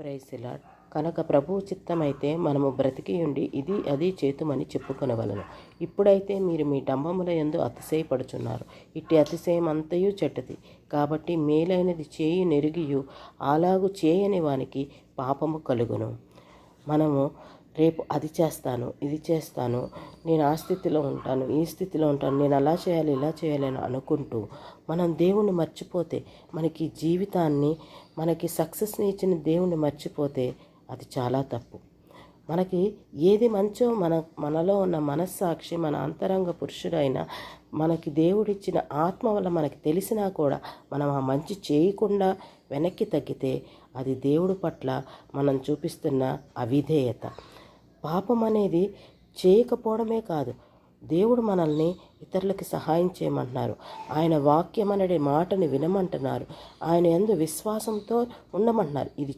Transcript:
Praise the lord. కనుక ప్రభువు చిత్తమైతే మనము బ్రతికి ఉండి ఇది అది చేతుమని చెప్పుకొనవలెను. ఇప్పుడైతే మీరు మీ డంబముల యందు అతిశయపడుచున్నారు. ఇట్టి అతిశయం అంతయు చెడ్డది. కాబట్టి మేలైనది చేయి నెరిగియు అలాగు చేయని వానికి పాపము కలుగును. మనము రేపు అది చేస్తాను, ఇది చేస్తాను, నేను ఆ స్థితిలో ఉంటాను, ఈ స్థితిలో ఉంటాను, నేను అలా చేయాలి, ఇలా చేయాలి అని అనుకుంటూ మనం దేవుణ్ణి మర్చిపోతే, మనకి జీవితాన్ని, మనకి సక్సెస్ని ఇచ్చిన దేవుణ్ణి మర్చిపోతే అది చాలా తప్పు. మనకి ఏది మంచో మనలో ఉన్న మనస్సాక్షి, మన అంతరంగ పురుషుడైన మనకి దేవుడిచ్చిన ఆత్మ వల్ల మనకి తెలిసినా కూడా మనం ఆ మంచి చేయకుండా వెనక్కి తగ్గితే అది దేవుడి పట్ల మనం చూపిస్తున్న అవిధేయత. పాపం అనేది చేయకపోవడమే కాదు, దేవుడు మనల్ని ఇతరులకి సహాయం చేయమంటున్నారు. ఆయన వాక్యం అనే మాటని వినమంటున్నారు. ఆయన యందు విశ్వాసంతో ఉండమంటున్నారు. ఇది